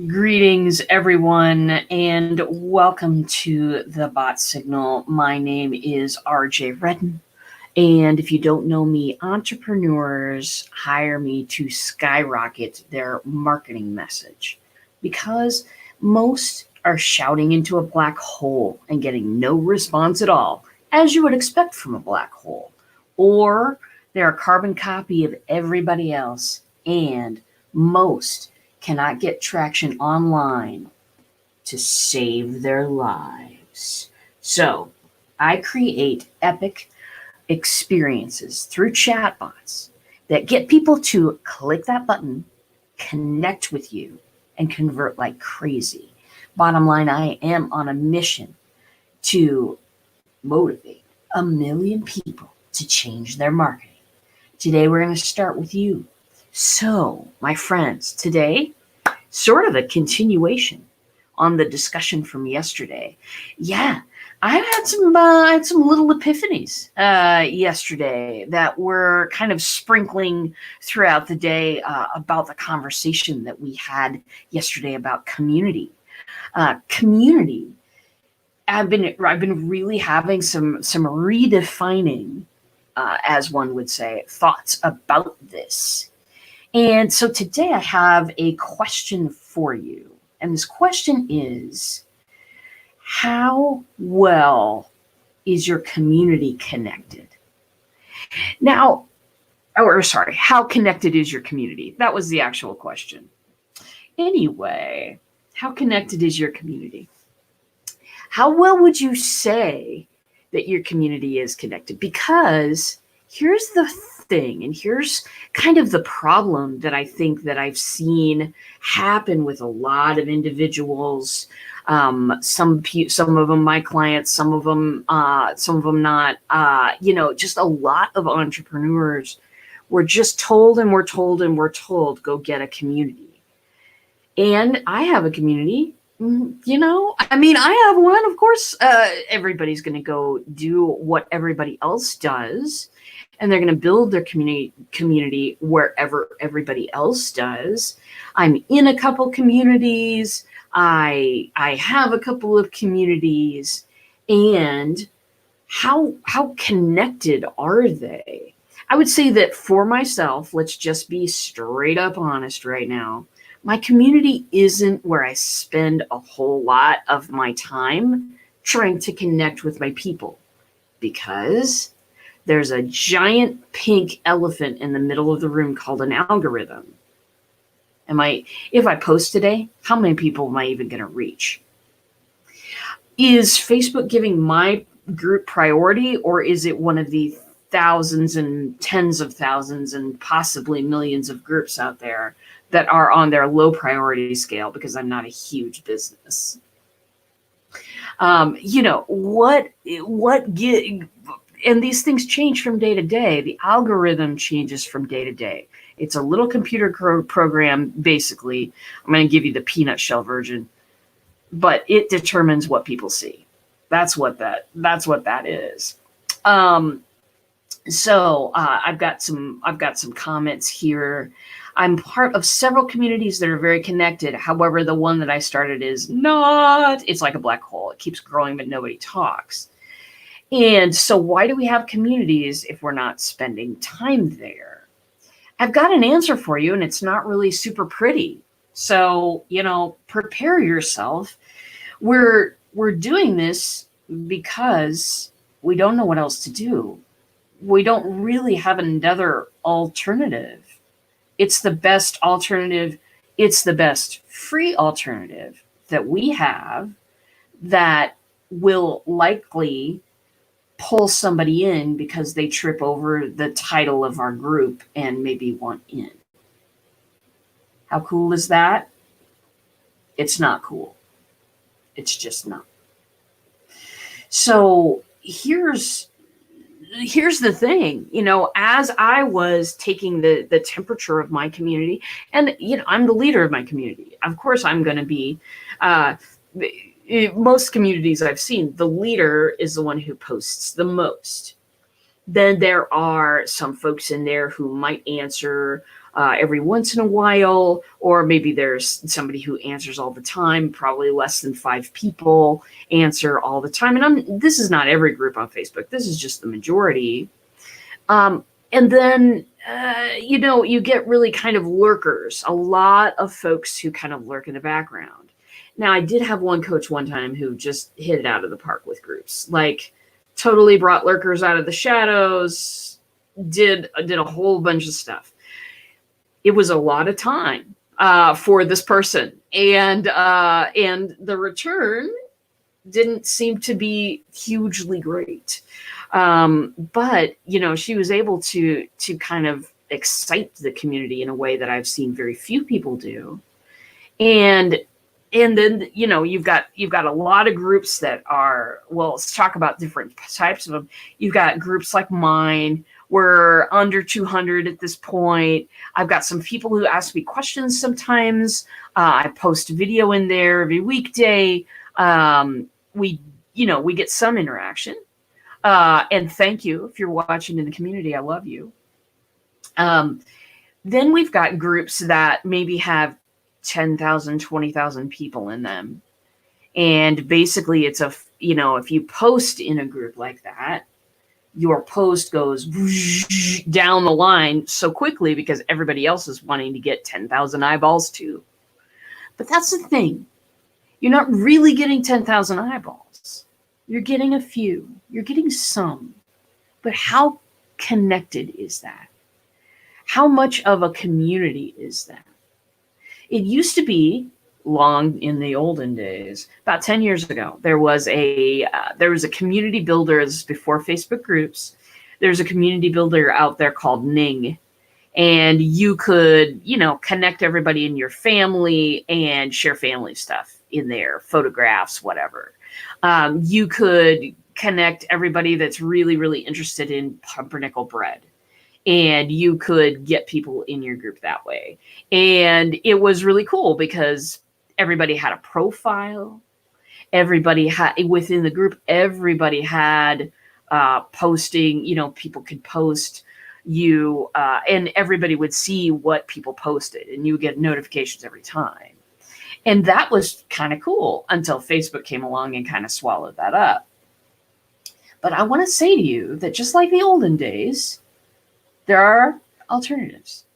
Greetings, everyone, and welcome to the Bot Signal. My name is RJ Redden, and if you don't know me, entrepreneurs hire me to skyrocket their marketing message because most are shouting into a black hole and getting no response at all, as you would expect from a black hole. Or they're a carbon copy of everybody else, and most cannot get traction online to save their lives. So I create epic experiences through chatbots that get people to click that button, connect with you, and convert like crazy. Bottom line, I am on a mission to motivate 1 million people to change their marketing. Today, we're going to start with you. So, my friends, today, sort of a continuation on the discussion from yesterday. Yeah, I've had some little epiphanies yesterday that were kind of sprinkling throughout the day about the conversation that we had yesterday about community. Community. I've been really having some redefining, as one would say, thoughts about this. And so today I have a question for you. And this question is, how well is your community connected? Now, how connected is your community? That was the actual question. Anyway, how connected is your community? How well would you say that your community is connected? Because here's the thing, and here's kind of the problem that I think that I've seen happen with a lot of individuals. Some of them my clients, some of them not. Just a lot of entrepreneurs were just told and we're told, go get a community. And I have a community. I have one, of course. Everybody's going to go do what everybody else does, and they're going to build their community wherever everybody else does. I'm in a couple communities. I have a couple of communities, and how connected are they? I would say that for myself, let's just be straight up honest right now. My community isn't where I spend a whole lot of my time trying to connect with my people, because there's a giant pink elephant in the middle of the room called an algorithm. If I post today, how many people am I even going to reach? Is Facebook giving my group priority, or is it one of the thousands and tens of thousands and possibly millions of groups out there that are on their low priority scale because I'm not a huge business? And these things change from day to day. The algorithm changes from day to day. It's a little computer program, basically. I'm going to give you the peanut shell version, but it determines what people see. That's what that is. I've got some comments here. I'm part of several communities that are very connected. However, the one that I started is not. It's like a black hole. It keeps growing, but nobody talks. And so why do we have communities if we're not spending time there? I've got an answer for you, and it's not really super pretty. So, prepare yourself. We're doing this because we don't know what else to do. We don't really have another alternative. It's the best alternative. It's the best free alternative that we have that will likely pull somebody in because they trip over the title of our group and maybe want in. How cool is that? It's not cool. It's just not. So here's here's the thing, as I was taking the temperature of my community, and I'm the leader of my community. Of course, I'm going to be. Most communities I've seen, the leader is the one who posts the most. Then there are some folks in there who might answer every once in a while, or maybe there's somebody who answers all the time. Probably less than 5 people answer all the time. And this is not every group on Facebook. This is just the majority. And then, you get really kind of lurkers, a lot of folks who kind of lurk in the background. Now, I did have one coach one time who just hit it out of the park with groups, like totally brought lurkers out of the shadows, did a whole bunch of stuff. It was a lot of time for this person, and the return didn't seem to be hugely great. But she was able to kind of excite the community in a way that I've seen very few people do. And then, you've got a lot of groups that are, well, let's talk about different types of them. You've got groups like mine. We're under 200 at this point. I've got some people who ask me questions sometimes. I post a video in there every weekday. We get some interaction. And thank you if you're watching in the community. I love you. Then we've got groups that maybe have 10,000, 20,000 people in them. And basically it's if you post in a group like that, your post goes down the line so quickly because everybody else is wanting to get 10,000 eyeballs too. But that's the thing. You're not really getting 10,000 eyeballs. You're getting a few. You're getting some. But how connected is that? How much of a community is that? It used to be, long in the olden days, about 10 years ago, there was a community builder. This is before Facebook groups. There's a community builder out there called Ning, and you could, connect everybody in your family and share family stuff in there, photographs, whatever. You could connect everybody that's really, really interested in pumpernickel bread. And you could get people in your group that way. And it was really cool because everybody had a profile. Everybody had, within the group, everybody had posting, people could post and everybody would see what people posted, and you would get notifications every time. And that was kind of cool until Facebook came along and kind of swallowed that up. But I want to say to you that just like the olden days, there are alternatives,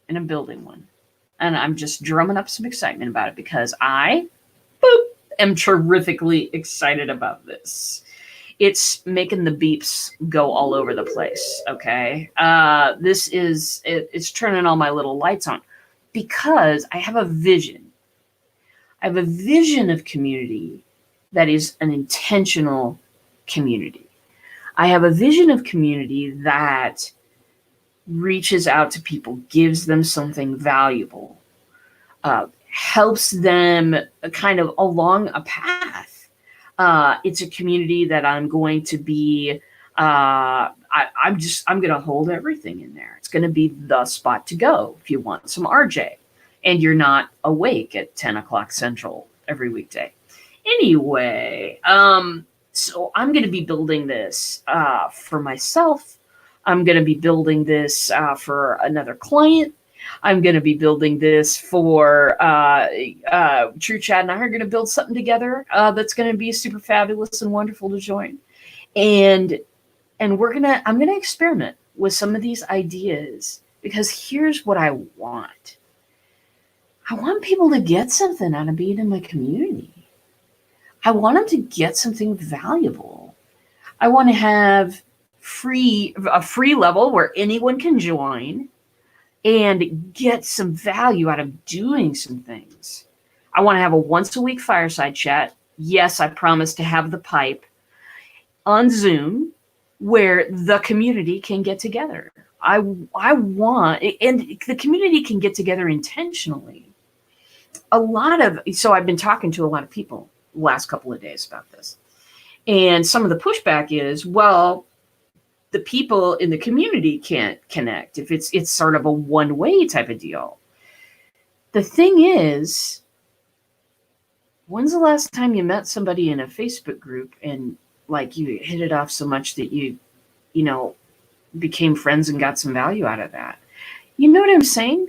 and I'm building one. And I'm just drumming up some excitement about it because I am terrifically excited about this. It's making the beeps go all over the place, okay? It's turning all my little lights on because I have a vision. I have a vision of community that is an intentional community. I have a vision of community that reaches out to people, gives them something valuable, helps them kind of along a path. It's a community that I'm going to be, I'm going to hold everything in there. It's going to be the spot to go if you want some RJ and you're not awake at 10 o'clock Central every weekday. Anyway, so I'm going to be building this for myself. I'm going to be building this for another client. I'm going to be building this for True Chad and I are going to build something together that's going to be super fabulous and wonderful to join. And I'm going to experiment with some of these ideas because here's what I want. I want people to get something out of being in my community. I want them to get something valuable. I want to have a free level where anyone can join and get some value out of doing some things. I want to have a once a week fireside chat. Yes, I promise to have the pipe on Zoom where the community can get together. I want, and the community can get together intentionally. So I've been talking to a lot of people the last couple of days about this. And some of the pushback is, well, the people in the community can't connect, if it's sort of a one-way type of deal. The thing is, when's the last time you met somebody in a Facebook group and like you hit it off so much that you know, became friends and got some value out of that? You know what I'm saying?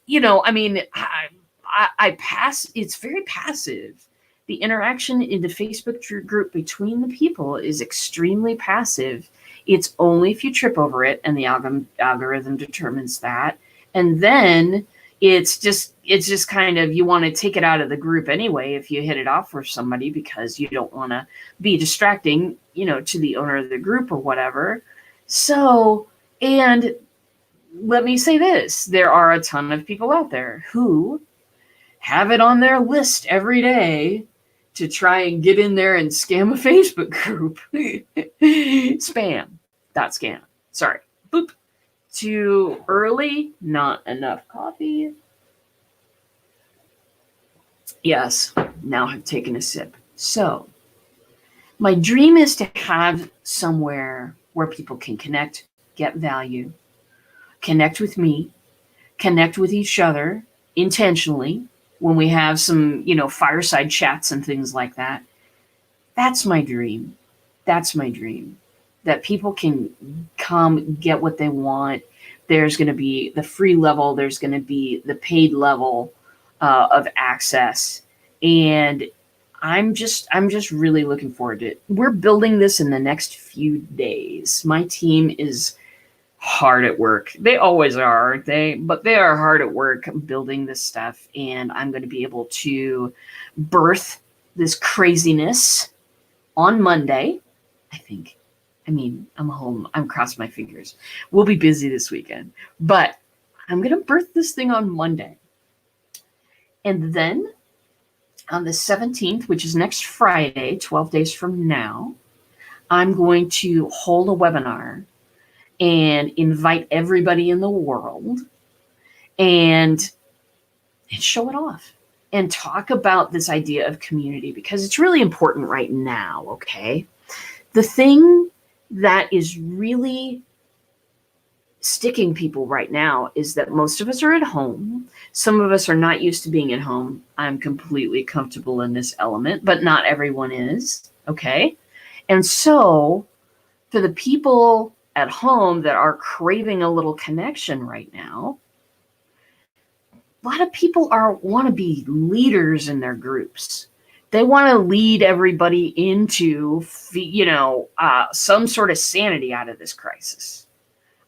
You know, I mean, I pass, it's very passive. The interaction in the Facebook group between the people is extremely passive. It's only if you trip over it, and the algorithm determines that. And then it's just kind of, you want to take it out of the group anyway if you hit it off for somebody, because you don't want to be distracting, you know, to the owner of the group or whatever. So, and let me say this, there are a ton of people out there who have it on their list every day to try and get in there and scam a Facebook group. Spam, not scam. Sorry. Boop. Too early, not enough coffee. Yes, now I've taken a sip. So, my dream is to have somewhere where people can connect, get value, connect with me, connect with each other intentionally when we have some, you know, fireside chats and things like that. That's my dream. That's my dream. That people can come get what they want. There's going to be the free level. There's going to be the paid level of access. And I'm just really looking forward to it. We're building this in the next few days. My team is hard at work. They always are, aren't they? But they are hard at work building this stuff, and I'm going to be able to birth this craziness on Monday, I think. I mean, I'm home. I'm crossing my fingers. We'll be busy this weekend, but I'm going to birth this thing on Monday. And then on the 17th, which is next Friday, 12 days from now, I'm going to hold a webinar and invite everybody in the world and show it off and talk about this idea of community, because it's really important right now, okay? The thing that is really sticking people right now is that most of us are at home. Some of us are not used to being at home. I'm completely comfortable in this element, but not everyone is, okay? And so for the people at home that are craving a little connection right now, a lot of people want to be leaders in their groups. They want to lead everybody into, you know, some sort of sanity out of this crisis.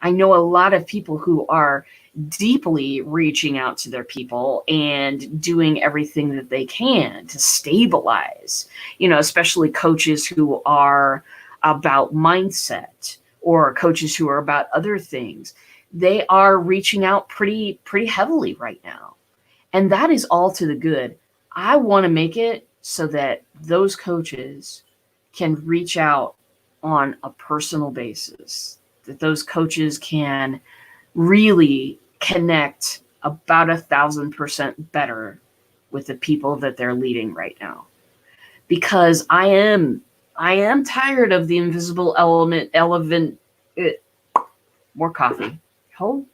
I know a lot of people who are deeply reaching out to their people and doing everything that they can to stabilize, you know, especially coaches who are about mindset, or coaches who are about other things. They are reaching out pretty heavily right now. And that is all to the good. I want to make it so that those coaches can reach out on a personal basis, that those coaches can really connect about 1,000% better with the people that they're leading right now. Because I am tired of the invisible elephant. More coffee. Hold.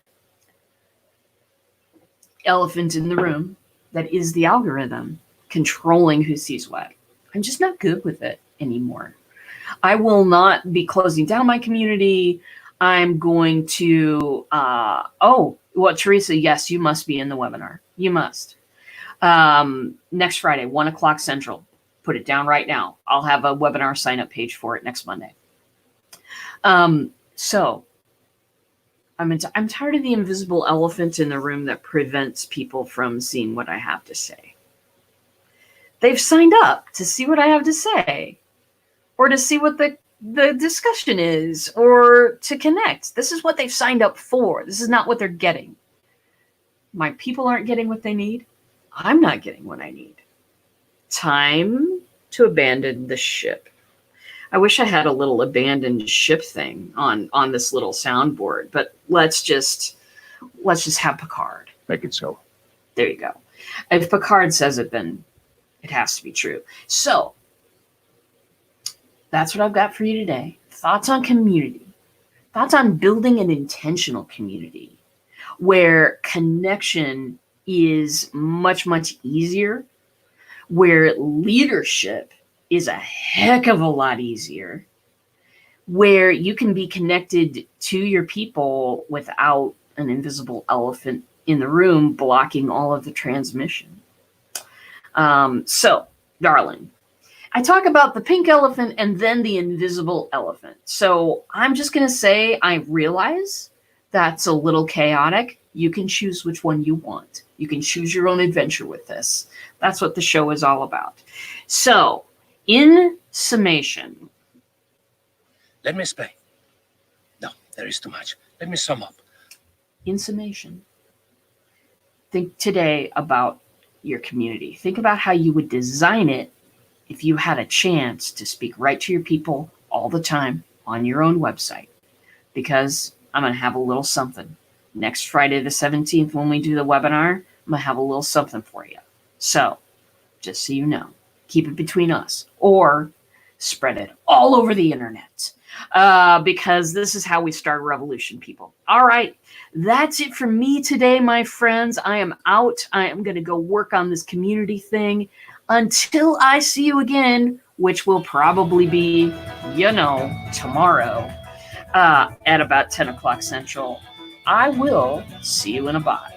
Elephant in the room that is the algorithm controlling who sees what. I'm just not good with it anymore. I will not be closing down my community. I'm going to, Teresa, yes, you must be in the webinar. You must. Next Friday, 1 o'clock Central. Put it down right now. I'll have a webinar sign-up page for it next Monday. So I'm tired of the invisible elephant in the room that prevents people from seeing what I have to say. They've signed up to see what I have to say, or to see what the discussion is, or to connect. This is what they've signed up for. This is not what they're getting. My people aren't getting what they need. I'm not getting what I need. Time to abandon the ship. I wish I had a little abandoned ship thing on this little soundboard, but let's just have Picard. Make it so. There you go. If Picard says it, then it has to be true. So That's what I've got for you today. Thoughts on community. Thoughts on building an intentional community where connection is much, much easier, where leadership is a heck of a lot easier, where you can be connected to your people without an invisible elephant in the room blocking all of the transmission. So, darling, I talk about the pink elephant and then the invisible elephant. So I'm just going to say I realize that's a little chaotic. You can choose which one you want. You can choose your own adventure with this. That's what the show is all about. So, in summation. Let me explain. No, there is too much. Let me sum up. In summation, think today about your community. Think about how you would design it if you had a chance to speak right to your people all the time on your own website. Because I'm going to have a little something. Next Friday the 17th when we do the webinar, I'm going to have a little something for you. So, just so you know, keep it between us or spread it all over the internet. Because this is how we start a revolution, people. All right, that's it for me today, my friends. I am out. I am going to go work on this community thing until I see you again, which will probably be, tomorrow at about 10 o'clock Central. I will see you in a bot.